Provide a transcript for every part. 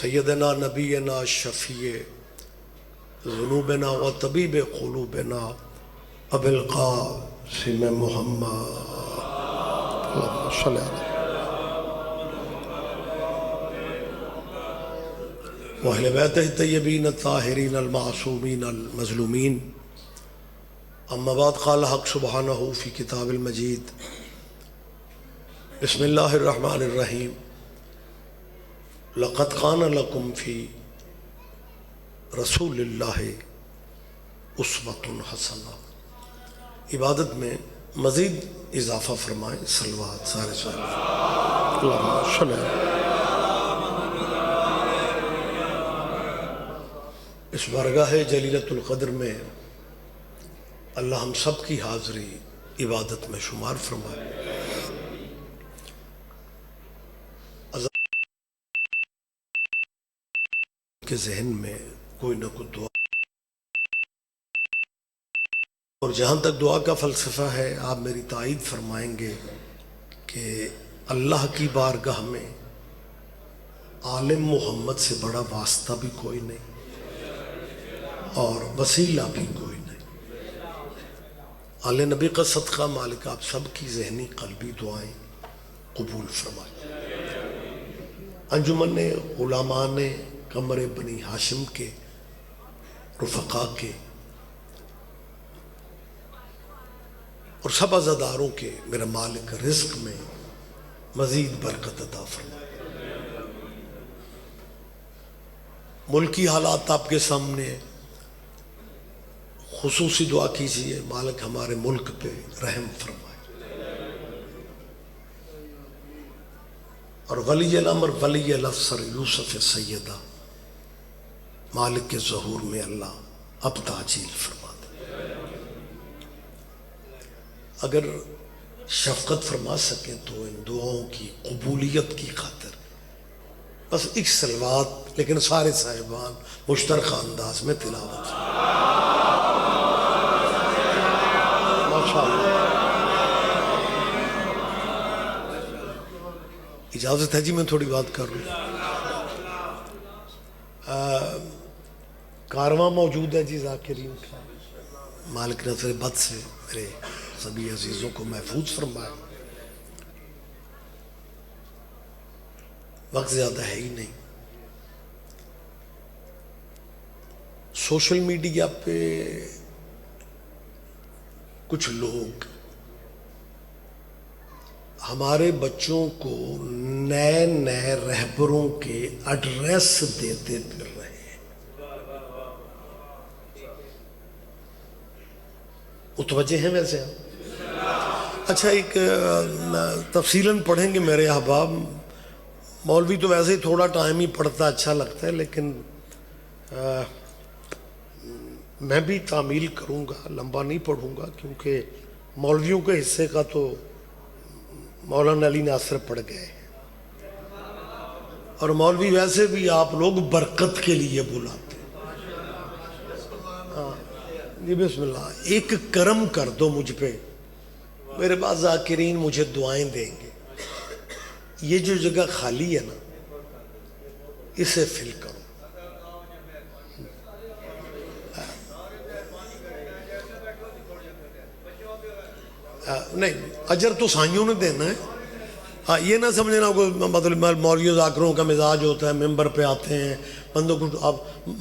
سیدنا نبینا شفیع ذنوبنا و طبیب قلوبنا ابی القاسم محمد اللہم صلی علیہ وأہل بیتہ الطیبین الطاہرین المعصومین المظلومین اما بعد قال حق سبحانہ فی کتاب المجید بسم اللہ الرحمن الرحیم لقد کان لکم فی رسول اللہ اسوۃ حسنہ۔ عبادت میں مزید اضافہ فرمائیں، صلوات سارے صاحب اللہم صلی علیہ۔ اس بارگاہ جلیلۃ القدر میں اللہ ہم سب کی حاضری عبادت میں شمار فرمائے۔ کے ذہن میں کوئی نہ کوئی دعا، اور جہاں تک دعا کا فلسفہ ہے آپ میری تائید فرمائیں گے کہ اللہ کی بارگاہ میں عالم محمد سے بڑا واسطہ بھی کوئی نہیں اور وسیلہ بھی کوئی نہیں۔ آل نبی کا صدقہ مالک آپ سب کی ذہنی قلبی دعائیں قبول فرمائے۔ انجمن علماء قمر بنی ہاشم کے رفقا کے اور سب عزاداروں کے میرا مالک رزق میں مزید برکت عطا فرمائے۔ ملکی حالات آپ کے سامنے، خصوصی دعا کیجیے مالک ہمارے ملک پہ رحم فرمائے، اور ولی الامر ولی الافسر یوسف سیدہ مالک کے ظہور میں اللہ اب تعجیل فرما دے۔ اگر شفقت فرما سکیں تو ان دعاؤں کی قبولیت کی خاطر بس ایک صلوات، لیکن سارے صاحبان مشترکہ انداز میں تلاوت۔ اجازت ہے جی میں تھوڑی بات کر لوں؟ کارواں موجود ہے جی ذاکرین کا، مالک نظر بد سے میرے سبھی عزیزوں کو محفوظ فرمائے۔ وقت زیادہ ہے ہی نہیں۔ سوشل میڈیا پہ کچھ لوگ ہمارے بچوں کو نئے نئے رہبروں کے ایڈریس دیتے پھر رہے ہیں۔ متوجہ ہیں ویسے آپ؟ اچھا، ایک تفصیلاً پڑھیں گے میرے احباب۔ مولوی تو ویسے ہی تھوڑا ٹائم ہی پڑھتا اچھا لگتا ہے، لیکن میں بھی تعمیل کروں گا، لمبا نہیں پڑھوں گا، کیونکہ مولویوں کے حصے کا تو مولانا علی ناصر پڑھ گئے ہیں، اور مولوی ویسے بھی آپ لوگ برکت کے لیے بلاتے ہیں۔ جی بسم اللہ، ایک کرم کر دو مجھ پہ، میرے پاس ذاکرین مجھے دعائیں دیں گے، یہ جو جگہ خالی ہے نا اسے فل کرو۔ نہیں، اجر تو سائیوں نے دینا ہے۔ ہاں، یہ نہ سمجھنا مطلب مولوی ذاکروں کا مزاج ہوتا ہے، ممبر پہ آتے ہیں بندوں کو، اب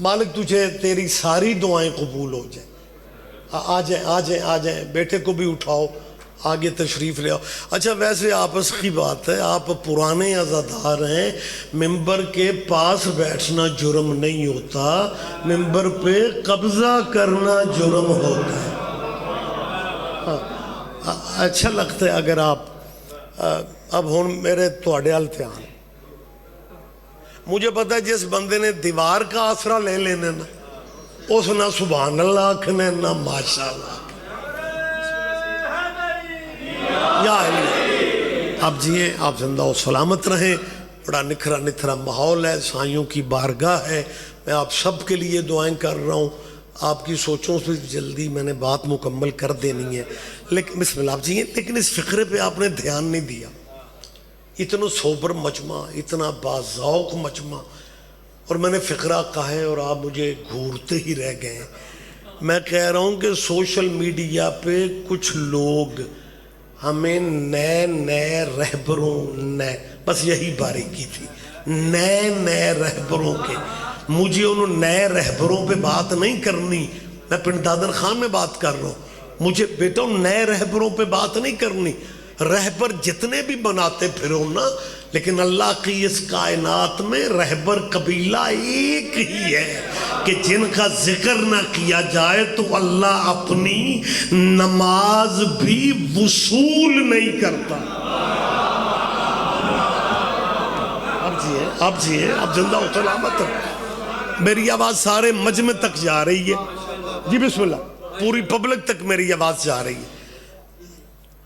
مالک تجھے تیری ساری دعائیں قبول ہو جائیں۔ آ جائیں آ جائیں آ جائیں، بیٹے کو بھی اٹھاؤ، آگے تشریف لے آؤ۔ اچھا، ویسے آپس کی بات ہے، آپ پرانے عزادار ہیں، ممبر کے پاس بیٹھنا جرم نہیں ہوتا، ممبر پہ قبضہ کرنا جرم ہوتا ہے۔ اچھا لگتا ہے اگر آپ اب ہوں میرے تواڈے حال دھیان، مجھے پتا ہے جس بندے نے دیوار کا آسرا لے لینے نا، اس نہ سبحان اللہ آکھنے نہ ماشاء اللہ۔ یا علی، آپ جیئے، آپ زندہ و سلامت رہیں۔ بڑا نکھرا نتھرا ماحول ہے، سائیوں کی بارگاہ ہے، میں آپ سب کے لیے دعائیں کر رہا ہوں۔ آپ کی سوچوں سے جلدی میں نے بات مکمل کر دینی ہے، لیکن بسم اللہ آپ جی، لیکن اس فقرے پہ آپ نے دھیان نہیں دیا۔ اتنا سوبر مجمع، اتنا باذوق مجمع، اور میں نے فقرہ کہا ہے اور آپ مجھے گھورتے ہی رہ گئے ہیں. میں کہہ رہا ہوں کہ سوشل میڈیا پہ کچھ لوگ ہمیں نئے رہبروں بس یہی باریکی تھی، نئے رہبروں کے. مجھے انہوں نئے رہبروں پہ بات نہیں کرنی، میں پنڈ دادر خان میں بات کر رہا ہوں. مجھے بیٹا نئے رہبروں پہ بات نہیں کرنی. رہبر جتنے بھی بناتے پھرو نا، لیکن اللہ کی اس کائنات میں رہبر قبیلہ ایک ہی ہے کہ جن کا ذکر نہ کیا جائے تو اللہ اپنی نماز بھی وصول نہیں کرتا. آپ جی ہیں آپ زندہ و سلامت. میری آواز سارے مجمع تک جا رہی ہے جی؟ بسم اللہ. پوری پبلک تک میری آواز جا رہی ہے.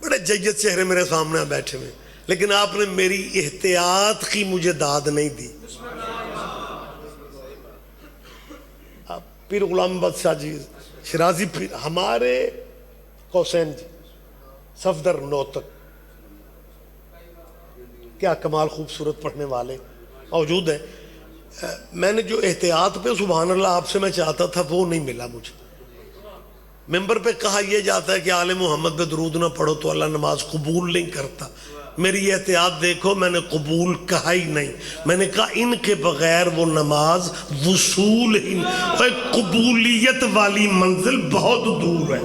بڑے جید چہرے میرے سامنے بیٹھے ہوئے، لیکن آپ نے میری احتیاط کی مجھے داد نہیں دی. پیر غلام احمد شاہ جی شرازی پیر ہمارے قوسین جی صفدر نوتک، کیا کمال خوبصورت پڑھنے والے موجود ہیں. میں نے جو احتیاط پہ سبحان اللہ آپ سے میں چاہتا تھا وہ نہیں ملا مجھے. ممبر پہ کہا یہ جاتا ہے کہ آل محمد پہ درود نہ پڑھو تو اللہ نماز قبول نہیں کرتا. میری احتیاط دیکھو، میں نے قبول کہا ہی نہیں، میں نے کہا ان کے بغیر وہ نماز وصول ہی نہیں. قبولیت والی منزل بہت دور ہے.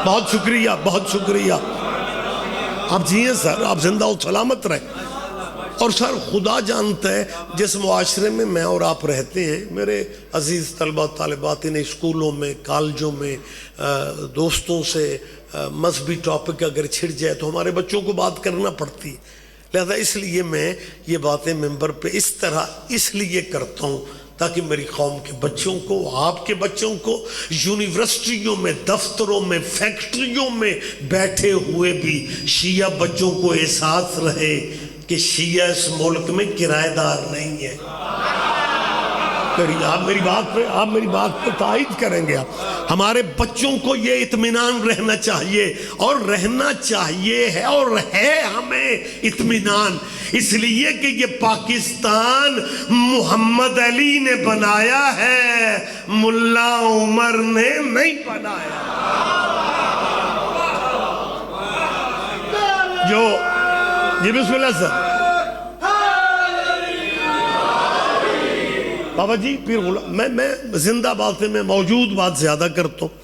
بہت شکریہ، بہت شکریہ. آپ جی ہیں سر، آپ زندہ و سلامت رہیں. اور سر خدا جانتا ہے جس معاشرے میں میں اور آپ رہتے ہیں، میرے عزیز طلبہ طالبات، انہیں اسکولوں میں کالجوں میں دوستوں سے مذہبی ٹاپک اگر چھڑ جائے تو ہمارے بچوں کو بات کرنا پڑتی ہے. لہذا اس لیے میں یہ باتیں ممبر پہ اس طرح اس لیے کرتا ہوں تاکہ میری قوم کے بچوں کو، آپ کے بچوں کو یونیورسٹیوں میں، دفتروں میں، فیکٹریوں میں بیٹھے ہوئے بھی شیعہ بچوں کو احساس رہے کہ شیعہ اس ملک میں کرایہ دار نہیں ہے. آپ میری بات پہ تائید کریں گے. آپ ہمارے بچوں کو یہ اطمینان رہنا چاہیے، اور رہنا چاہیے ہے اور ہے ہمیں اطمینان، اس لیے کہ یہ پاکستان محمد علی نے بنایا ہے، ملا عمر نے نہیں بنایا. جی بسم اللہ سر. بابا جی پیر غلام، میں زندہ باتیں میں موجود بات زیادہ کرتا ہوں.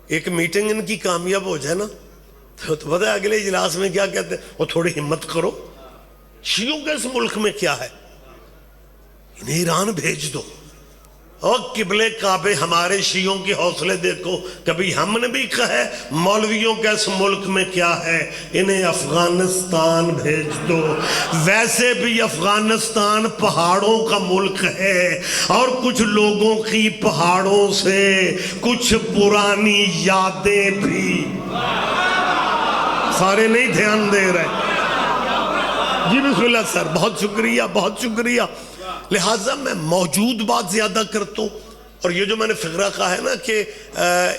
ایک میٹنگ ان کی کامیاب ہو جائے نا تو پتہ ہے اگلے اجلاس میں کیا کہتے ہیں؟ وہ تھوڑی ہمت کرو، شیعوں کا اس ملک میں کیا ہے، انہیں ایران بھیج دو. اور قبلِ کعبے ہمارے شیعوں کے حوصلے دیکھو. کبھی ہم نے بھی کہا ہے مولویوں کا اس ملک میں کیا ہے، انہیں افغانستان بھیج دو. ویسے بھی افغانستان پہاڑوں کا ملک ہے، اور کچھ لوگوں کی پہاڑوں سے کچھ پرانی یادیں بھی. سارے نہیں دھیان دے رہے. جی بسم اللہ سر، بہت شکریہ، بہت شکریہ. لہٰذا میں موجود بات زیادہ کرتا ہوں. اور یہ جو میں نے فقرہ کہا ہے نا کہ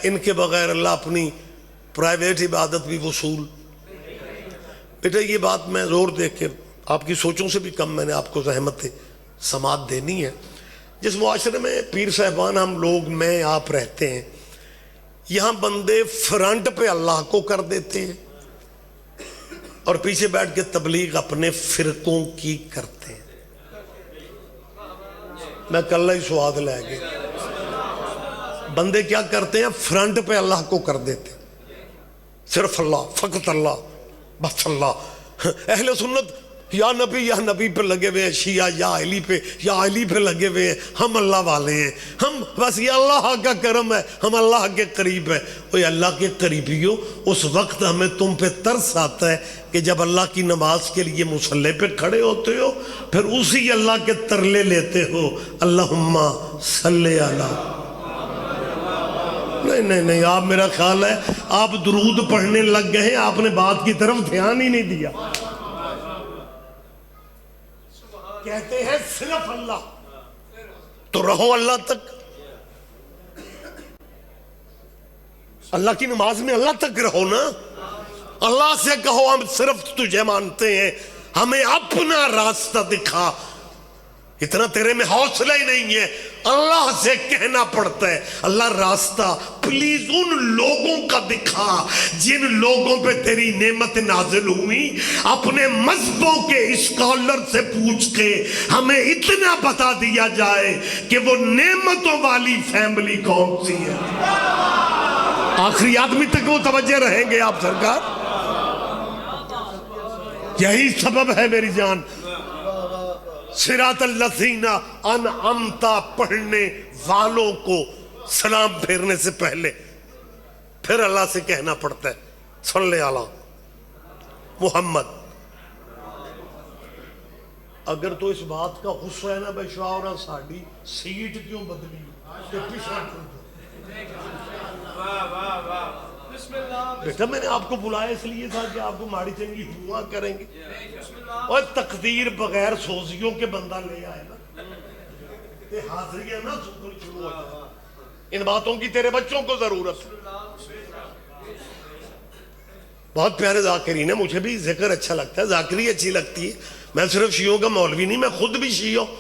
ان کے بغیر اللہ اپنی پرائیویٹ عبادت بھی وصول. بیٹا یہ بات میں زور دے کے آپ کی سوچوں سے بھی کم میں نے آپ کو زحمت سماعت دینی ہے. جس معاشرے میں پیر صاحبان ہم لوگ میں آپ رہتے ہیں، یہاں بندے فرنٹ پہ اللہ کو کر دیتے ہیں اور پیچھے بیٹھ کے تبلیغ اپنے فرقوں کی کرتے ہیں. میں کل ہی سواد لے گیا. بندے کیا کرتے ہیں؟ فرنٹ پہ اللہ کو کر دیتے، صرف اللہ، فقط اللہ، بس اللہ. اہل سنت یا نبی پہ لگے ہوئے ہیں، شیعہ یا علی پہ لگے ہوئے ہیں. ہم اللہ والے ہیں، ہم بس یہ اللہ کا کرم ہے، ہم اللہ کے قریب ہیں. اوہ اللہ کے قریبیوں، اس وقت ہمیں تم پہ ترس آتا ہے کہ جب اللہ کی نماز کے لیے مصلی پہ کھڑے ہوتے ہو پھر اسی اللہ کے ترلے لیتے ہو، اللہم صلی علی. نہیں، آپ میرا خیال ہے آپ درود پڑھنے لگ گئے ہیں، آپ نے بات کی طرف دھیان ہی نہیں دیا. کہتے ہیں صرف اللہ، تو رہو اللہ تک. اللہ کی نماز میں اللہ تک رہو نا. اللہ سے کہو ہم صرف تجھے مانتے ہیں، ہمیں اپنا راستہ دکھا۔ اتنا تیرے میں حوصلہ ہی نہیں ہے، اللہ سے کہنا پڑتا ہے اللہ راستہ پلیز ان لوگوں کا دکھا جن لوگوں پہ تیری نعمت نازل ہوئی، اپنے مذہبوں کے اسکالر سے پوچھ کے ہمیں اتنا بتا دیا جائے کہ وہ نعمتوں والی فیملی کون سی ہے۔ آخری آدمی تک وہ توجہ رہیں گے آپ سرکار؟ یہی سبب ہے میری جان، صراط الذین انعمت پڑھنے والوں کو سلام پھیرنے سے پہلے پھر اللہ سے کہنا پڑتا ہے صلی علی محمد۔ اگر تو اس بات کا غصہ ہے نا بے شعورا ساڑی سیٹ کیوں بدلی کہ پیچھا بیٹا میں نے آپ کو بلایا اس لیے تھا کہ آپ کو ماڑی چنگی ہوا کریں گے، اور تقدیر بغیر سوزیوں کے بندہ لے آئے نا کہ حاضریاں نہ شروع ہو جائے، ان باتوں کی تیرے بچوں کو ضرورت ہے۔ بہت پیارے ذاکرین ہیں، مجھے بھی ذکر اچھا لگتا ہے، ذاکری اچھی لگتی ہے، میں صرف شیعوں کا مولوی نہیں، میں خود بھی شیعہ ہوں،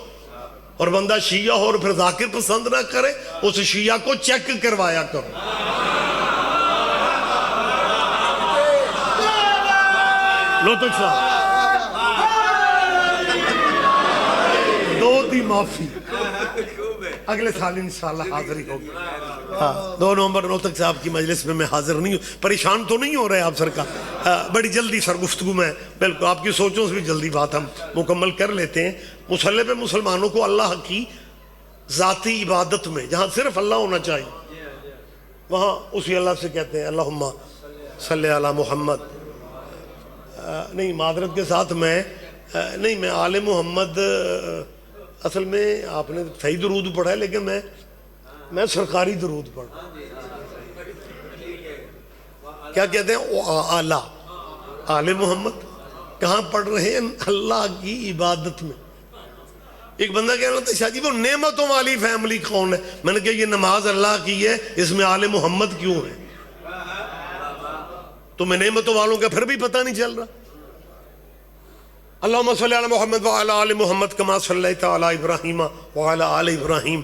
اور بندہ شیعہ ہو اور پھر ذاکر پسند نہ کرے اس شیعہ کو چیک کروایا کرو۔ لو تو دو دی معافی، اگلے سال انشاءاللہ حاضری ہوگی۔ ہاں 2 نومبر نوتک صاحب کی مجلس میں میں حاضر نہیں ہوں، پریشان تو نہیں ہو رہے آپ سرکار؟ بڑی جلدی سر گفتگو میں بالکل آپ کی سوچوں سے بھی جلدی بات ہم مکمل کر لیتے ہیں۔ مصلی پہ مسلمانوں کو اللہ کی ذاتی عبادت میں جہاں صرف اللہ ہونا چاہیے وہاں اسی اللہ سے کہتے ہیں اللہم صلی علی محمد۔ نہیں معذرت کے ساتھ میں آل محمد، اصل میں آپ نے صحیح درود پڑھا ہے لیکن میں سرکاری درود پڑھا۔ کیا کہتے ہیں اعلیٰ آل محمد کہاں پڑھ رہے ہیں؟ اللہ کی عبادت میں۔ ایک بندہ کہہ رہا تھا شاہ جی وہ نعمتوں والی فیملی کون ہے؟ میں نے کہا یہ نماز اللہ کی ہے، اس میں آل محمد کیوں ہے؟ تمہیں نعمتوں والوں کا پھر بھی پتہ نہیں چل رہا۔ اللہم صلی علی محمد وعلی آل محمد کما صلیت علی ابراہیم وعلی آل ابراہیم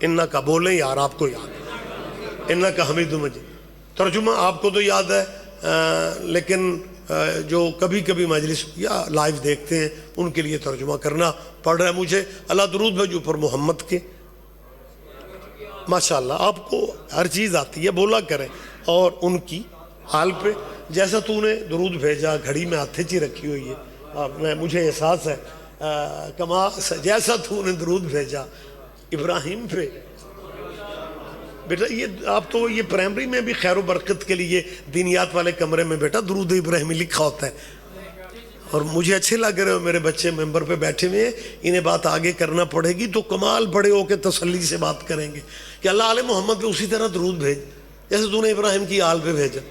انکا، بولیں یار آپ کو یاد ہے، انکا حمید مجید۔ ترجمہ آپ کو تو یاد ہے لیکن جو کبھی کبھی مجلس یا لائیو دیکھتے ہیں ان کے لیے ترجمہ کرنا پڑ رہا ہے مجھے۔ اللہ درود بھیجو پر محمد کے۔ ماشاءاللہ آپ کو ہر چیز آتی ہے، بولا کریں، اور ان کی حال پہ جیسا تو نے درود بھیجا، گھڑی میں ہاتھے چی رکھی ہوئی ہے، مجھے احساس ہے جیسا تو نے درود بھیجا ابراہیم پہ۔ بیٹا یہ آپ تو یہ پرائمری میں بھی خیر و برکت کے لیے دینیات والے کمرے میں بیٹا درود ابراہیمی لکھا ہوتا ہے، اور مجھے اچھے لگ رہے ہو میرے بچے ممبر پہ بیٹھے ہوئے ہیں، انہیں بات آگے کرنا پڑے گی تو کمال بڑے ہو کے تسلی سے بات کریں گے کہ اللہ علیہ محمد پہ اسی طرح درود بھیج جیسے تو نے ابراہیم کی آل پہ بھیجا۔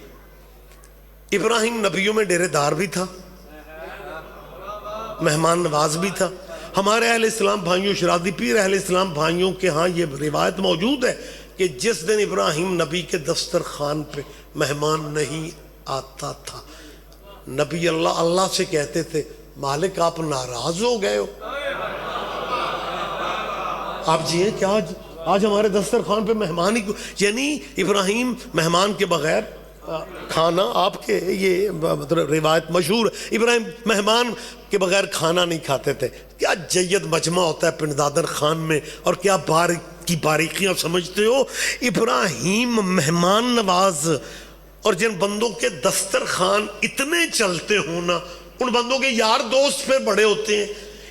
ابراہیم نبیوں میں ڈیرے دار بھی تھا، مہمان نواز بھی تھا۔ ہمارے اہل اسلام بھائیوں، شرادی پیر اہل اسلام بھائیوں کے ہاں یہ روایت موجود ہے کہ جس دن ابراہیم نبی کے دسترخوان پہ مہمان نہیں آتا تھا، نبی اللہ سے کہتے تھے مالک آپ ناراض ہو گئے ہو؟ آپ جی ہیں کیا آج ہمارے دسترخوان پہ مہمان ہی، یعنی ابراہیم مہمان کے بغیر کھانا، آپ کے یہ مطلب روایت مشہور ہے، ابراہیم مہمان کے بغیر کھانا نہیں کھاتے تھے۔ کیا جید مجمع ہوتا ہے پنڈادر خان میں، اور کیا کی باریکیاں سمجھتے ہو۔ ابراہیم مہمان نواز، اور جن بندوں کے دسترخوان اتنے چلتے ہونا ان بندوں کے یار دوست پہ بڑے ہوتے ہیں۔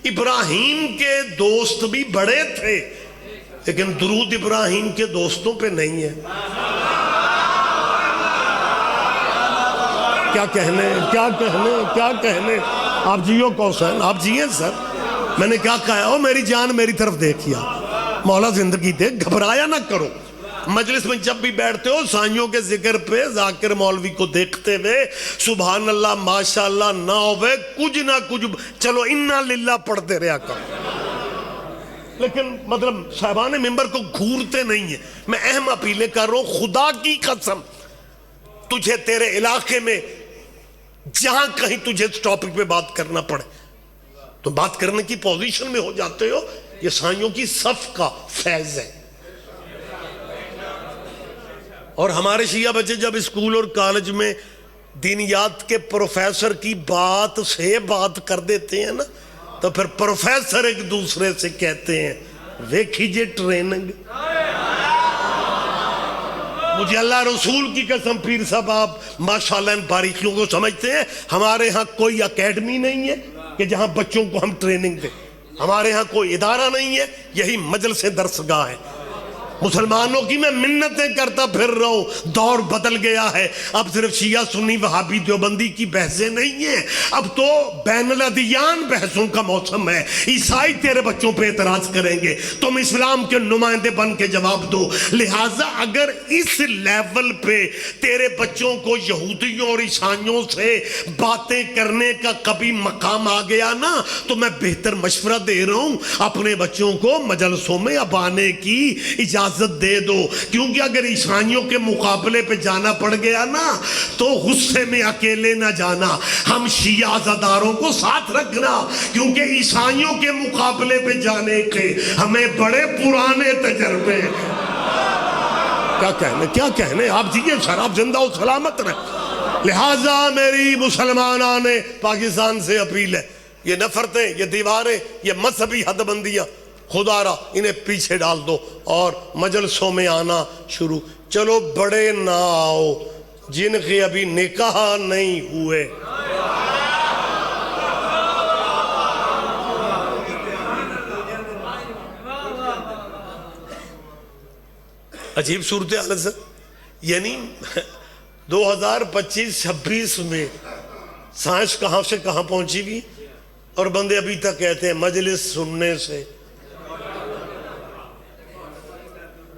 ابراہیم کے دوست بھی بڑے تھے لیکن درود ابراہیم کے دوستوں پہ نہیں ہے۔ کیا کہنے آپ جیو کوسن، آپ جیئے سر، میں نے کیا کہا او میری جان میری طرف دیکھیا، مولا زندگی دے، گھبرایا نہ کرو۔ مجلس میں جب بھی بیٹھتے ہو سائیوں کے ذکر پہ ذاکر مولوی کو دیکھتے ہوئے سبحان اللہ ماشاءاللہ نہ ہوئے کچھ نہ کچھ چلو انا للہ پڑھتے رہا کرو، لیکن مطلب صاحبان ممبر کو گھورتے نہیں ہیں۔ میں اہم اپیلیں کر رہا ہوں، خدا کی قسم تجھے تیرے علاقے میں جہاں کہیں تجھے اس ٹاپک پہ بات کرنا پڑے تو بات کرنے کی پوزیشن میں ہو جاتے ہو. یہ عیسائیوں کی صف کا فیض ہے. اور ہمارے شیعہ بچے جب اسکول اور کالج میں دینیات کے پروفیسر کی بات سے بات کر دیتے ہیں نا تو پھر پروفیسر ایک دوسرے سے کہتے ہیں ویکھیجے ٹریننگ. مجھے اللہ رسول کی قسم پیر صاحب آپ ماشاءاللہ ان باریکیوں کو سمجھتے ہیں. ہمارے ہاں کوئی اکیڈمی نہیں ہے کہ جہاں بچوں کو ہم ٹریننگ دیں. ہمارے ہاں کوئی ادارہ نہیں ہے. یہی مجلس درسگاہ ہے. مسلمانوں کی میں منتیں کرتا پھر رہا ہوں. دور بدل گیا ہے. اب صرف شیعہ سنی وہابی دیوبندی کی بحثیں نہیں ہیں. اب تو بین الادیان بحثوں کا موسم ہے. عیسائی تیرے بچوں پہ اعتراض کریں گے, تم اسلام کے نمائندے بن کے جواب دو. لہٰذا اگر اس لیول پہ تیرے بچوں کو یہودیوں اور عیسائیوں سے باتیں کرنے کا کبھی مقام آ گیا نا تو میں بہتر مشورہ دے رہا ہوں اپنے بچوں کو مجلسوں میں اب آنے کی اجازت دے دو. کیونکہ اگر عیسائیوں کے مقابلے پہ جانا پڑ گیا نا تو غصے میں اکیلے نہ جانا. ہم شیعہ عزاداروں کو ساتھ رکھنا, کیونکہ عیسائیوں کے مقابلے پہ جانے کے ہمیں بڑے پرانے تجربے. کیا کہنے آپ جیئے سر, آپ زندہ و سلامت رہیں. لہٰذا میری مسلمانان پاکستان سے اپیل ہے, یہ نفرتیں, یہ دیواریں, یہ مذہبی حد بندیاں خدا را انہیں پیچھے ڈال دو اور مجلسوں میں آنا شروع. چلو بڑے نہ آؤ جن کے ابھی نکاح نہیں ہوئے. عجیب صورتحال ہے سر. یعنی 2025-26 میں سائنس کہاں سے کہاں پہنچی بھی اور بندے ابھی تک کہتے ہیں مجلس سننے سے.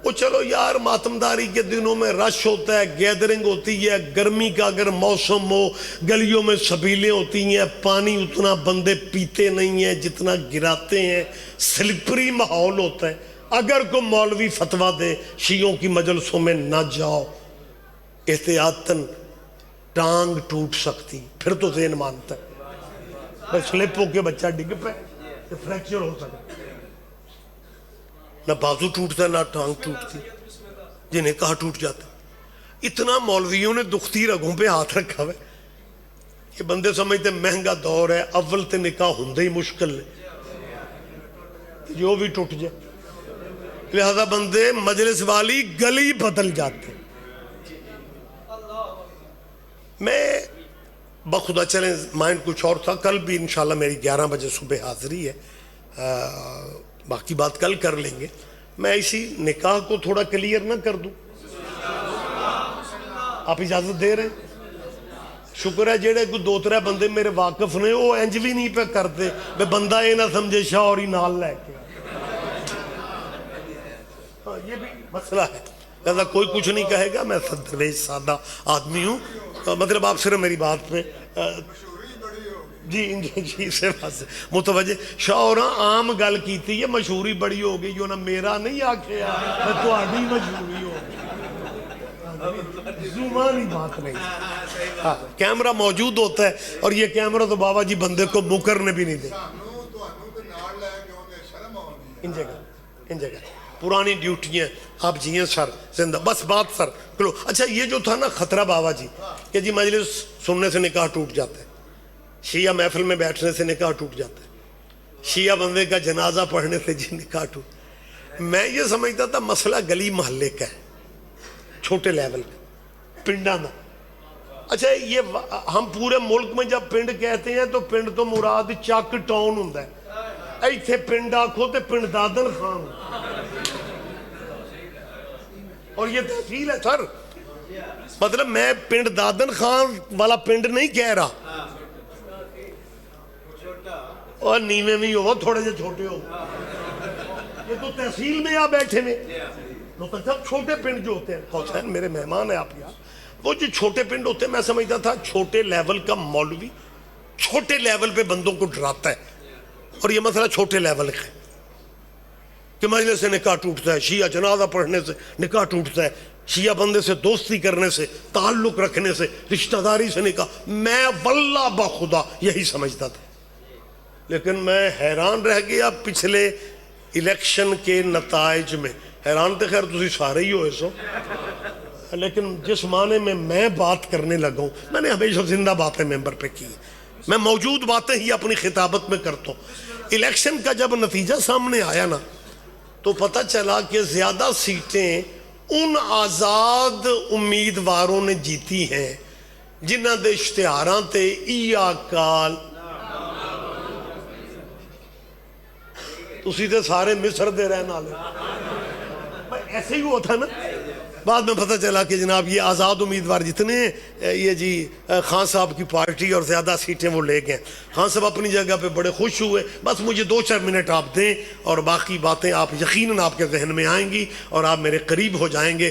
وہ چلو یار ماتمداری کے دنوں میں رش ہوتا ہے, گیدرنگ ہوتی ہے, گرمی کا اگر موسم ہو گلیوں میں سبیلیں ہوتی ہیں, پانی اتنا بندے پیتے نہیں ہیں جتنا گراتے ہیں, سلپری ماحول ہوتا ہے. اگر کوئی مولوی فتویٰ دے شیعوں کی مجلسوں میں نہ جاؤ احتیاطاً ٹانگ ٹوٹ سکتی, پھر تو ذہن مانتا ہے سلپ ہو کے بچہ ڈگ پہ فریکچر ہو سکتا. نہ بازو ٹوٹتا ہے نہ ٹانگ ٹوٹتی, جنہیں کہا ٹوٹ جاتا. اتنا مولویوں نے دکھتی رگوں پہ ہاتھ رکھا ہے کہ بندے سمجھتے مہنگا دور ہے, اول تے نکاح ہوندے ہی مشکل ہے جو بھی ٹوٹ جائے. لہذا بندے مجلس والی گلی بدل جاتے. میں بخدا چلیں مائنڈ کچھ اور تھا. کل بھی انشاءاللہ میری 11 بجے صبح حاضری ہے, باقی بات کل کر لیں گے. میں اسی نکاح کو تھوڑا کلیئر نہ کر دوں, آپ اجازت دے رہے ہیں؟ شکر ہے جیڑے کوئی 2-3 بندے میرے واقف نے وہ انج بھی نہیں پہ کرتے بے بندہ یہ نہ سمجھے شاہ اور ہی نال لے کے. یہ بھی مسئلہ ہے. لہذا کوئی کچھ نہیں کہے گا, میں درویش سادہ آدمی ہوں. مطلب آپ صرف میری بات پہ جی سے بس متوجہ. شاہراں عام گل کیتی ہے, مشہوری بڑی ہو گئی جو نا میرا نہیں آکھیا میں تو آڈی مشہوری ہو گئی. زمانی بات نہیں. کیمرہ موجود ہوتا ہے اور یہ کیمرہ تو بابا جی بندے کو مکرنے بھی نہیں دے. ان جگہ پرانی ڈیوٹیاں آپ جی ہیں سر زندہ بس بات سر کلو. اچھا یہ جو تھا نا خطرہ بابا جی کہ جی مجلس سننے سے نکاح ٹوٹ جاتا ہے, شیعہ محفل میں بیٹھنے سے نکاح ٹوٹ جاتا ہے, شیعہ بندے کا جنازہ پڑھنے سے جی نکاح ٹوٹ. میں یہ سمجھتا تھا مسئلہ گلی محلے کا ہے, چھوٹے لیول کا, پنڈا میں. اچھا یہ ہم پورے ملک میں جب پنڈ کہتے ہیں تو پنڈ تو مراد چک ٹاؤن ہوں ہے. ایتھے پنڈ آکھو تے پنڈ دادن خان, اور یہ تحصیل ہے سر. مطلب میں پنڈ دادن خان والا پنڈ نہیں کہہ رہا, اور نیوے میں ہو تھوڑے سے چھوٹے ہو, یہ تو تحصیل میں آ بیٹھے میں. سب چھوٹے پنڈ جو ہوتے ہیں, حسین میرے مہمان ہیں آپ یہاں, وہ جو چھوٹے پنڈ ہوتے ہیں میں سمجھتا تھا چھوٹے لیول کا مولوی چھوٹے لیول پہ بندوں کو ڈراتا ہے. اور یہ مسئلہ چھوٹے لیول کا ہے کہ مجلس سے نکاح ٹوٹتا ہے, شیعہ جنازہ پڑھنے سے نکاح ٹوٹتا ہے. شیعہ بندے سے دوستی کرنے سے، تعلق رکھنے سے، رشتہ داری سے نکاح، میں واللہ بخدا یہی سمجھتا تھا. لیکن میں حیران رہ گیا پچھلے الیکشن کے نتائج میں. حیران تو خیر تسی سارے ہی ہوئے سو، لیکن جس معنی میں بات کرنے لگا ہوں، میں نے ہمیشہ زندہ باتیں ممبر پہ کی، میں موجود باتیں ہی اپنی خطابت میں کرتا ہوں. الیکشن کا جب نتیجہ سامنے آیا نا تو پتہ چلا کہ زیادہ سیٹیں ان آزاد امیدواروں نے جیتی ہیں جنہ دے اشتہاراں تے ایا کال. تسی تے سارے مصر دے رہن والے، ایسے ہی ہوا تھا نا. بعد میں پتہ چلا کہ جناب یہ آزاد امیدوار جتنے یہ جی خان صاحب کی پارٹی اور زیادہ سیٹیں وہ لے گئے. خان صاحب اپنی جگہ پہ بڑے خوش ہوئے. بس مجھے 2-4 منٹ آپ دیں اور باقی باتیں آپ یقیناً آپ کے ذہن میں آئیں گی اور آپ میرے قریب ہو جائیں گے.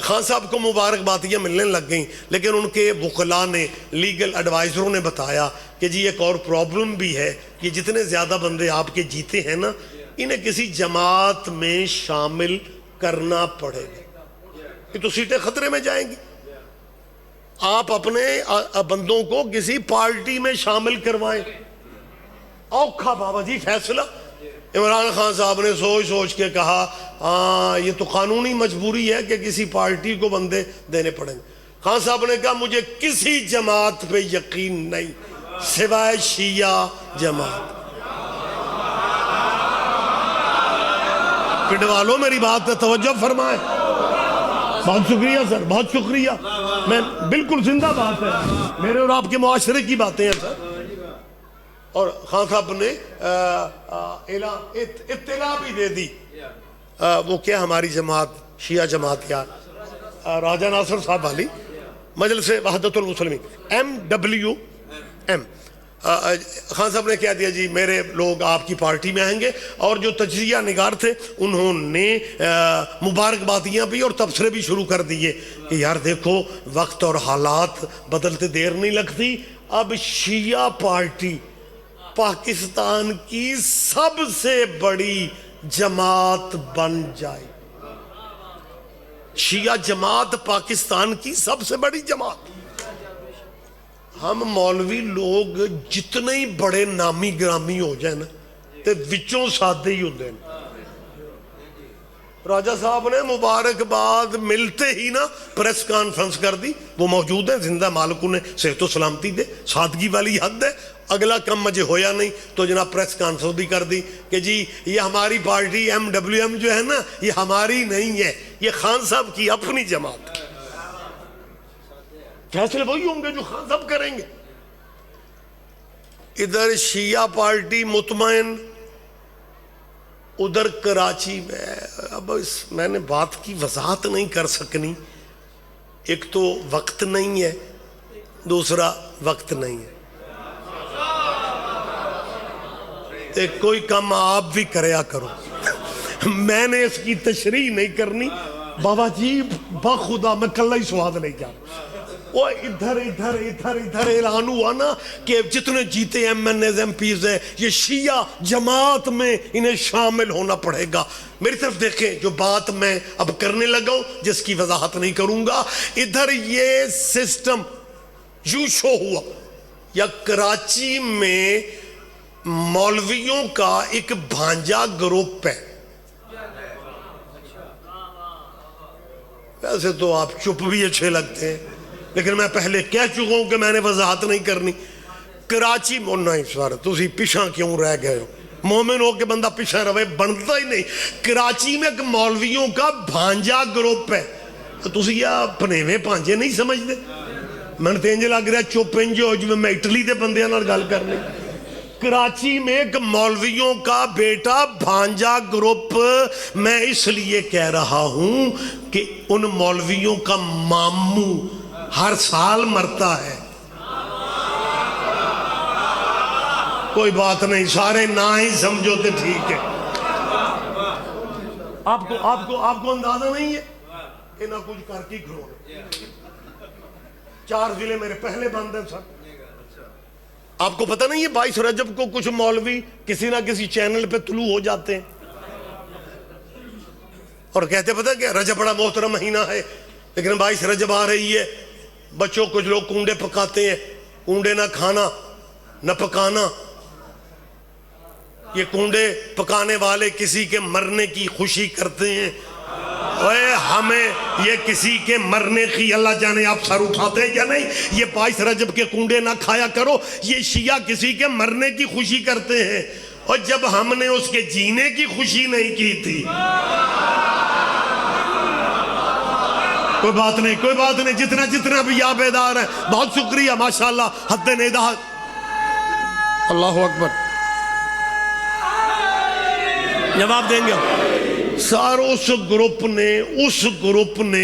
خان صاحب کو مبارکبادیاں ملنے لگ گئیں، لیکن ان کے وکلاء نے، لیگل ایڈوائزروں نے بتایا کہ جی ایک اور پرابلم بھی ہے کہ جتنے زیادہ بندے آپ کے جیتے ہیں نا، انہیں کسی جماعت میں شامل کرنا پڑے گا، تو سیٹیں خطرے میں جائیں گی. آپ اپنے بندوں کو کسی پارٹی میں شامل کروائیں. اوکھا بابا جی فیصلہ. عمران خان صاحب نے سوچ کے کہا ہاں یہ تو قانونی مجبوری ہے کہ کسی پارٹی کو بندے دینے پڑیں گے. خان صاحب نے کہا مجھے کسی جماعت پہ یقین نہیں سوائے شیعہ جماعت. پنڈوالوں میری بات پہ توجہ فرمائیں. بہت شکریہ سر، بہت شکریہ. میں بالکل زندہ بات ہے، میرے اور آپ کے معاشرے کی باتیں ہیں سر. اور خان صاحب نے اطلاع بھی دے دی. وہ کیا ہماری جماعت شیعہ جماعت یار راجہ ناصر صاحب والی مجلس وحدت المسلمین MWM. خان صاحب نے کہہ دیا جی میرے لوگ آپ کی پارٹی میں آئیں گے. اور جو تجزیہ نگار تھے انہوں نے مبارکبادیاں بھی اور تبصرے بھی شروع کر دیے کہ یار دیکھو وقت اور حالات بدلتے دیر نہیں لگتی. اب شیعہ پارٹی پاکستان کی سب سے بڑی جماعت بن جائے. شیعہ جماعت پاکستان کی سب سے بڑی جماعت. ہم مولوی لوگ جتنے ہی بڑے نامی گرامی ہو جائیں نا تے وچوں سادے ہی ہوندے ہیں. راجہ صاحب نے مبارکباد ملتے ہی نا پریس کانفرنس کر دی. وہ موجود ہیں، زندہ مالک انہیں صحت و سلامتی دے، سادگی والی حد ہے. اگلا کم مجھے ہویا نہیں تو جناب پریس کانفرنس بھی کر دی کہ جی یہ ہماری پارٹی MWM جو ہے نا یہ ہماری نہیں ہے، یہ خان صاحب کی اپنی جماعت ہے. فیصلے وہی ہوں گے جو خان صاحب کریں گے. ادھر شیعہ پارٹی مطمئن، ادھر کراچی میں. اب میں نے بات کی وضاحت نہیں کر سکنی. ایک تو وقت نہیں ہے، دوسرا وقت نہیں ہے. کوئی کام آپ بھی کریا کرو. میں نے اس کی تشریح نہیں کرنی. بابا جی بخدا میں کل ہی سواد نہیں جا. وہ ادھر اعلان ہوا نا کہ جتنے جیتے MNAs MPs ہیں یہ شیعہ جماعت میں انہیں شامل ہونا پڑے گا. میری طرف دیکھیں جو بات میں اب کرنے لگا ہوں جس کی وضاحت نہیں کروں گا. ادھر یہ سسٹم یوں شو ہوا یا کراچی میں مولویوں کا ایک بھانجا گروپ ہے. ویسے تو آپ چپ بھی اچھے لگتے ہیں لیکن میں پہلے کہہ چکا ہوں کہ میں نے وضاحت نہیں کرنی. کراچی میں نہیں سر تسی پیچھا کیوں رہ گئے ہو؟ مومن ہو کے بندہ پیچھا رہے بنتا ہی نہیں. کراچی میں ایک مولویوں کا بھانجا گروپ ہے. تسی یہ پنیویں پانجے نہیں سمجھتے؟ میں نے انج لگ رہا چپ انج ہو جو میں اٹلی دے بندیاں نال گل کرنی. کراچی میں ایک مولویوں کا بیٹا بھانجا گروپ. میں اس لیے کہہ رہا ہوں کہ ان مولویوں کا ماموں ہر سال مرتا ہے. کوئی بات نہیں سارے نہ ہی سمجھو تو ٹھیک ہے. آپ کو اندازہ نہیں ہے کہ نہ کچھ کر کی گھروں. 4 ضلع میرے پہلے بند ہیں سر. آپ کو پتہ نہیں ہے 22 رجب کو کچھ مولوی کسی نہ کسی چینل پہ طلوع ہو جاتے ہیں اور کہتے پتہ کہ رجب بڑا محترم مہینہ ہے. لیکن 22 رجب آ رہی ہے، بچوں کچھ لوگ کنڈے پکاتے ہیں، کنڈے نہ کھانا نہ پکانا. یہ کنڈے پکانے والے کسی کے مرنے کی خوشی کرتے ہیں. اے ہمیں یہ کسی کے مرنے کی اللہ جانے آپ سر اٹھاتے ہیں یا نہیں. یہ 22 رجب کے کنڈے نہ کھایا کرو، یہ شیعہ کسی کے مرنے کی خوشی کرتے ہیں، اور جب ہم نے اس کے جینے کی خوشی نہیں کی تھی. کوئی بات نہیں، کوئی بات نہیں، جتنا بھی یا بیدار ہے بہت شکریہ، ماشاءاللہ، حد نیدہ. اللہ اکبر. جواب دیں گے سر. اس گروپ نے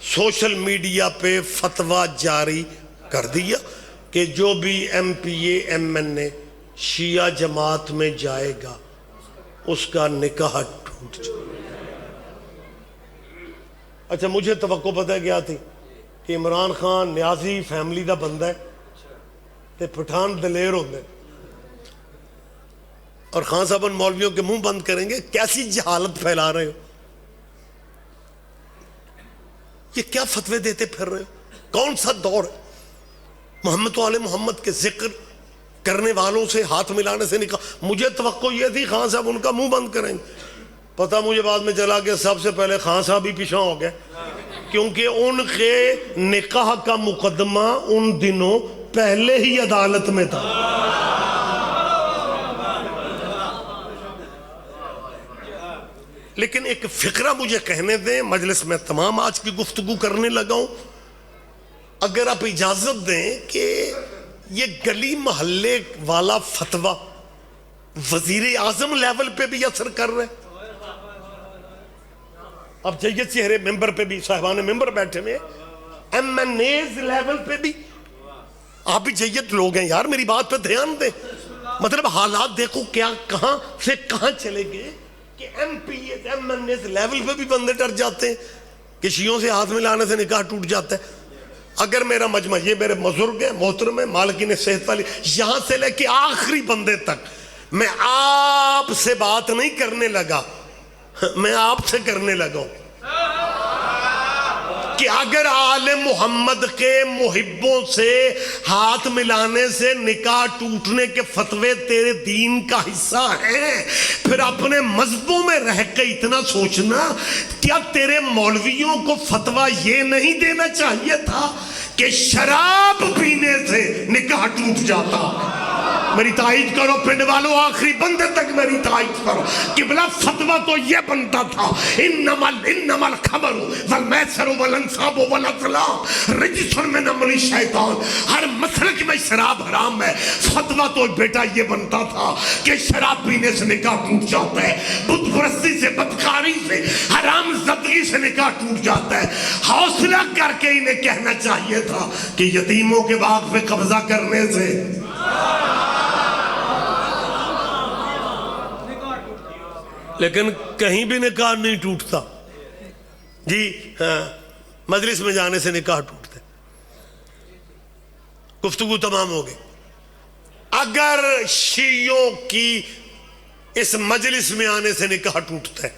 سوشل میڈیا پہ فتویٰ جاری کر دیا کہ جو بھی M P A M N A شیعہ جماعت میں جائے گا اس کا نکاح ٹوٹ جائے. اچھا مجھے توقع پتہ کیا تھی کہ عمران خان نیازی فیملی دا بندہ ہے تے پٹھان دلیر ہوندے، اور خان صاحب ان مولویوں کے منہ بند کریں گے. کیسی جہالت پھیلا رہے ہو، یہ کیا فتوے دیتے پھر رہے ہو؟ کون سا دور ہے؟ محمد و آل محمد کے ذکر کرنے والوں سے ہاتھ ملانے سے نکاح. مجھے توقع یہ تھی خان صاحب ان کا منہ بند کریں گے. پتہ مجھے بعد میں چلا کہ سب سے پہلے خان صاحب ہی پیچھے ہو گئے، کیونکہ ان کے نکاح کا مقدمہ ان دنوں پہلے ہی عدالت میں تھا. لیکن ایک فقرہ مجھے کہنے دیں، مجلس میں تمام آج کی گفتگو کرنے لگا ہوں. اگر آپ اجازت دیں کہ یہ گلی محلے والا فتویٰ وزیر اعظم لیول پہ بھی اثر کر رہے. اب جید چہرے ممبر پہ بھی، صاحبان ممبر بیٹھے ہوئے، ایم این ایز لیول پہ بھی. آپ بھی جید لوگ ہیں یار، میری بات پہ دھیان دیں. مطلب حالات دیکھو کیا کہاں سے کہاں چلے گئے کہ MPs MNAs level پہ بھی بندے ڈر جاتے ہیں کہ شیعوں سے ہاتھ ملانے سے نکاح ٹوٹ جاتا ہے. اگر میرا مجمع، یہ میرے بزرگ ہیں محترم ہیں مالکین صحت والی، یہاں سے لے کے آخری بندے تک میں آپ سے بات نہیں کرنے لگا، میں آپ سے کرنے لگا ہوں کہ اگر آل محمد کے محبوں سے ہاتھ ملانے سے نکاح ٹوٹنے کے فتوے تیرے دین کا حصہ ہیں، پھر اپنے مذہبوں میں رہ کے اتنا سوچنا، کیا تیرے مولویوں کو فتویٰ یہ نہیں دینا چاہیے تھا کہ شراب پینے سے نکاح ٹوٹ جاتا؟ میری تائید کرو پنڈ والوں، آخری بندے تک میری تائید کرو. قبلہ فتویٰ تو یہ بنتا تھا انما الخمر والمیسر والانصاب والازلام رجس من عمل الشیطان. ہر مسلک میں شراب حرام ہے. فتویٰ تو بیٹا یہ بنتا تھا کہ شراب پینے سے نکاح ٹوٹ جاتا ہے، بت پرستی سے، بدکاری سے، حرام زدگی سے نکاح ٹوٹ جاتا ہے. حوصلہ کر کے انہیں کہنا چاہیے تھا کہ یتیموں کے باغ پہ قبضہ کرنے سے لیکن کہیں بھی نکاح نہیں ٹوٹتا. جی ہاں، مجلس میں جانے سے نکاح ٹوٹتا ہے. گفتگو تمام ہو گئی. اگر شیعوں کی اس مجلس میں آنے سے نکاح ٹوٹتا ہے،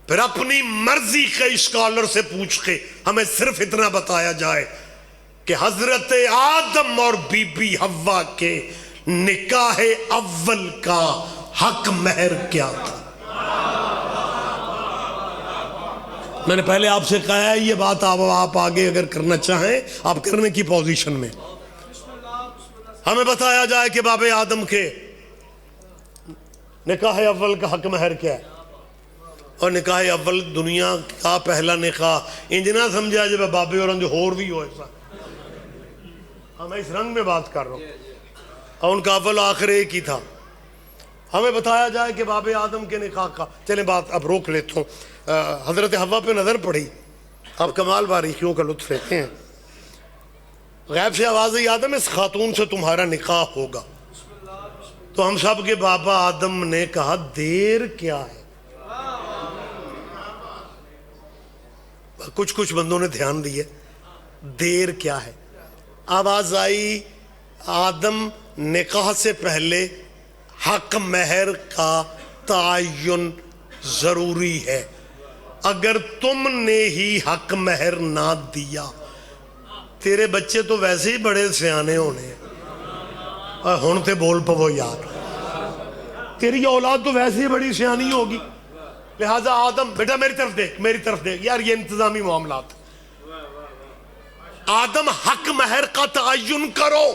پھر اپنی مرضی کے اسکالر سے پوچھ کے ہمیں صرف اتنا بتایا جائے کہ حضرت آدم اور بی بی حوا کے نکاح اول کا حق مہر کیا تھا. میں نے پہلے آپ سے کہا ہے یہ بات آپ آگے اگر کرنا چاہیں آپ کرنے کی پوزیشن میں. ہمیں بتایا جائے کہ باب آدم کے نکاح اول کا حق مہر کیا ہے. اور نکاح اول دنیا کا پہلا نکاح انج نہ سمجھا جب بابے اور ہور بھی ہو ایسا. میں اس رنگ میں بات کر رہا ہوں. اور ان کا اول آخر ایک ہی تھا. ہمیں بتایا جائے کہ باب آدم کے نکاح کا، چلیں بات اب روک لیتا ہوں. حضرت حوا پہ نظر پڑی. آپ کمال باریکیوں کا لطف لیتے ہیں. غیب سے آواز آئی آدم اس خاتون سے تمہارا نکاح ہوگا. تو ہم سب کے بابا آدم نے کہا دیر کیا ہے. کچھ بندوں نے دھیان دیے دیر کیا ہے. آواز آئی آدم نکاح سے پہلے حق مہر کا تعین ضروری ہے. اگر تم نے ہی حق مہر نہ دیا، تیرے بچے تو ویسے ہی بڑے سیانے ہونے ہیں، ہن تے بول پو یار، تیری اولاد تو ویسے ہی بڑی سیانی ہوگی، لہذا آدم بیٹا میری طرف دیکھ، میری طرف دیکھ، یار یہ انتظامی معاملات، آدم حق مہر کا تعین کرو۔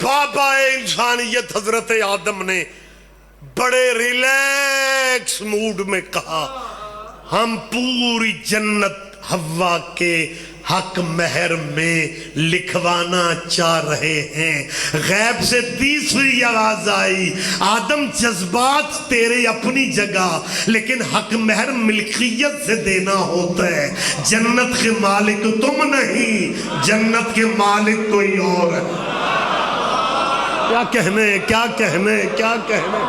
بابا انسانیت حضرت آدم نے بڑے ریلیکس موڈ میں کہا ہم پوری جنت حوا کے حق مہر میں لکھوانا چاہ رہے ہیں۔ غیب سے تیسری آواز آئی، آدم جذبات تیرے اپنی جگہ، لیکن حق مہر ملکیت سے دینا ہوتا ہے۔ جنت کے مالک تم نہیں، جنت کے مالک کوئی اور ہے۔ کیا کہنے، کیا کہنے، کیا کہنے۔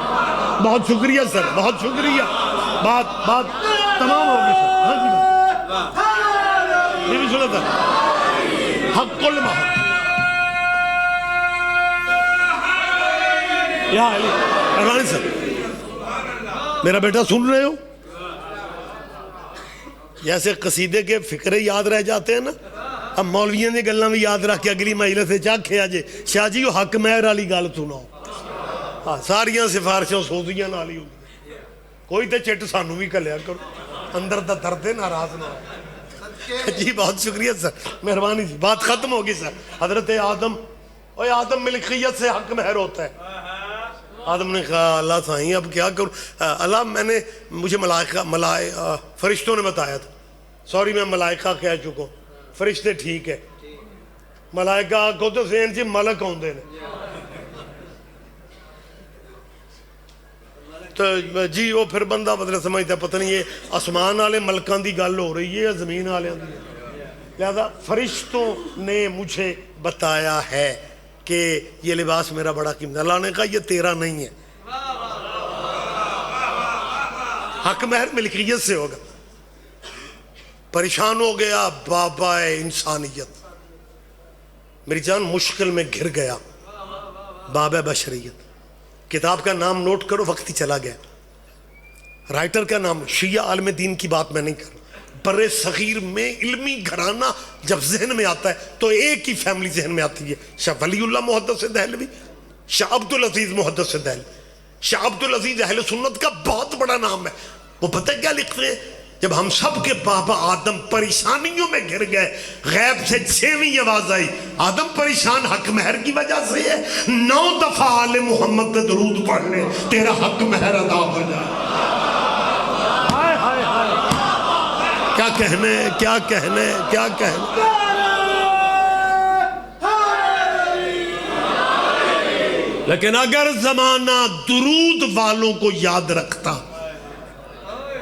بہت شکریہ سر، بہت شکریہ، بات تمام ہو گئی سر۔ ہاں جی سنا تھا حق المحق۔ یا علی ارمانی سر، میرا بیٹا سن رہے ہو؟ جیسے قصیدے کے فکرے یاد رہ جاتے ہیں نا، اب مولویاں دی گلاں بھی یاد رکھ کے اگلی مجلس سے چاکھے آجے شاہ جی وہ حق مہر والی گل سناؤ۔ ہاں ساریاں سفارشاں سوزیاں نال ہی ہوگی، کوئی تے چٹ سانو بھی کلیا کرو، اندر دا درد ناراض نہ ہو۔ جی بہت شکریہ سر، مہربانی جی، بات ختم ہوگی سر۔ حضرت آدم، اوے آدم ملکیت سے حق مہر ہوتا ہے۔ آدم نے کہا اللہ سائیں اب کیا کروں؟ اللہ مجھے فرشتوں نے بتایا تھا، سوری میں ملائکہ کہہ چکا ہوں، فرشتے ٹھیک ہے، ملائکہ کو تو ذہن سے ملک ہوندے نے، تو جی وہ پھر بندہ بدل سمجھتا پتہ نہیں یہ آسمان والے ملکان دی گل ہو رہی ہے یا زمین والے دی۔ لہذا فرشتوں نے مجھے بتایا ہے کہ یہ لباس میرا بڑا قیمتی، اللہ نے کہا یہ تیرا نہیں ہے، حق مہر ملکیت سے ہوگا۔ پریشان ہو گیا بابا انسانیت، میری جان مشکل میں گھر گیا بابا بشریت۔ کتاب کا نام نوٹ کرو، وقت ہی چلا گیا، رائٹر کا نام، شیعہ عالم دین کی بات میں نہیں کر رہا، برِ صغیر میں علمی گھرانہ جب ذہن میں آتا ہے تو ایک ہی فیملی ذہن میں آتی ہے، شاہ ولی اللہ محدث دہلوی، شاہ عبدالعزیز محدث دہلوی۔ شاہ عبدالعزیز اہل سنت کا بہت بڑا نام ہے، وہ پتہ کیا لکھتے ہیں؟ جب ہم سب کے بابا آدم پریشانیوں میں گر گئے، غیب سے 6ویں آواز آئی، آدم پریشان حق مہر کی وجہ سے ہے، 9 دفعہ آل محمد پہ درود پڑھ لے، تیرا حق مہر ادا ہو جائے۔ کیا کہنے، کیا کہنے، کیا کہنے۔ لیکن اگر زمانہ درود والوں کو یاد رکھتا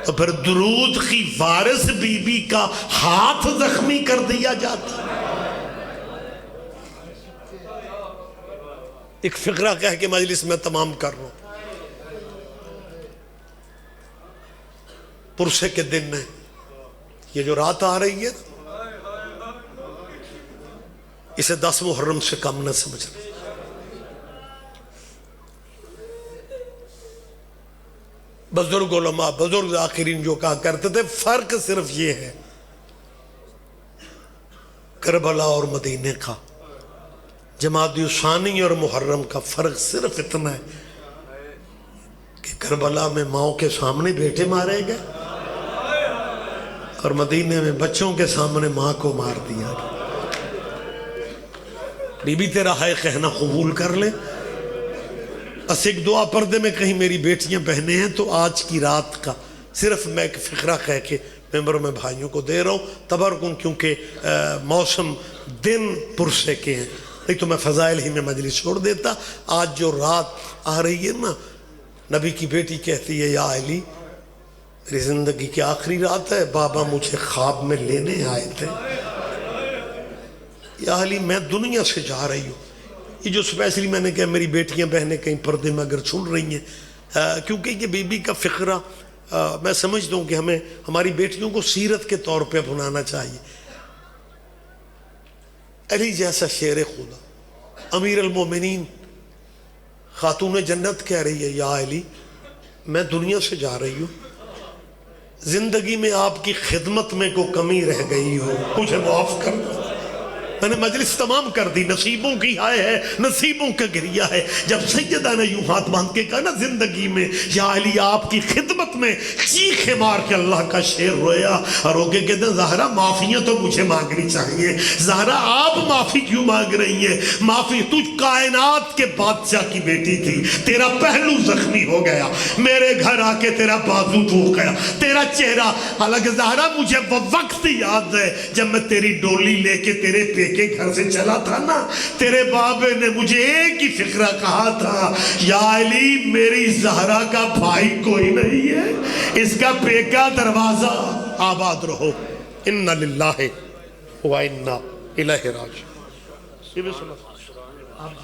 تو پھر درود کی وارث بی بی کا ہاتھ زخمی کر دیا جاتا۔ ایک فقرہ کہہ کے مجلس میں تمام کر رہا ہوں۔ پرسے کے دن میں یہ جو رات آ رہی ہے اسے 10 محرم سے کم نہ سمجھنا۔ بزرگ علماء، بزرگ آخرین جو کہا کرتے تھے فرق صرف یہ ہے کربلا اور مدینے کا، جمادی ثانی اور محرم کا فرق صرف اتنا ہے کہ کربلا میں ماؤں کے سامنے بیٹے مارے گئے اور مدینے میں بچوں کے سامنے ماں کو مار دیا گیا۔ بی بی تیرا ہے کہنا قبول کر لے، بس ایک دعا پردے میں کہیں میری بیٹیاں بہنیں ہیں تو آج کی رات کا صرف میں ایک فقرہ کہہ کے ممبروں میں بھائیوں کو دے رہا ہوں تبرکن، کیونکہ موسم دن پرسے کے ہیں، نہیں تو میں فضائل ہی میں مجلس چھوڑ دیتا۔ آج جو رات آ رہی ہے نا، نبی کی بیٹی کہتی ہے یا علی میری زندگی کی آخری رات ہے، بابا مجھے خواب میں لینے آئے تھے، یا علی میں دنیا سے جا رہی ہوں۔ یہ جو سپیشلی میں نے کہا میری بیٹیاں بہنیں کہیں پردے میں اگر سن رہی ہیں، کیونکہ یہ بی بی کا فقرہ میں سمجھتا ہوں کہ ہمیں ہماری بیٹیوں کو سیرت کے طور پہ اپنانا چاہیے۔ علی جیسا شیر خدا، امیر المومنین، خاتون جنت کہہ رہی ہے یا علی میں دنیا سے جا رہی ہوں، زندگی میں آپ کی خدمت میں کوئی کمی رہ گئی ہو مجھے معاف کر دو. میں نے مجلس تمام کر دی. نصیبوں کی ہائے ہے، نصیبوں کا گریہ ہے. جب سیدہ نے یوں ہاتھ باندھ کے کہا نا زندگی میں یا علی آپ کی خدمت میں چیخے مار کے اللہ کا شعر رویا اور روکے کہتے ہیں زہرا معافیاں تو مجھے مانگنی چاہیے. زہرا آپ معافی کیوں مانگ رہی ہیں؟ معافی تجھ کائنات کے بادشاہ کی بیٹی تھی، تیرا پہلو زخمی ہو گیا، میرے گھر آ کے تیرا بازو ٹوٹ گیا، تیرا چہرہ. حالانکہ زہرا مجھے وہ وقت یاد ہے جب میں تیری ڈولی لے کے تیرے پہ کے گھر سے چلا تھا نا، تیرے بابے نے مجھے ایک ہی فکرہ کہا تھا، یا علی میری زہرا کا بھائی کوئی نہیں ہے، اس کا پیکا دروازہ آباد رہو. اِنَّ لِلَّهِ وَإِنَّا إِلَيْهِ راجعون.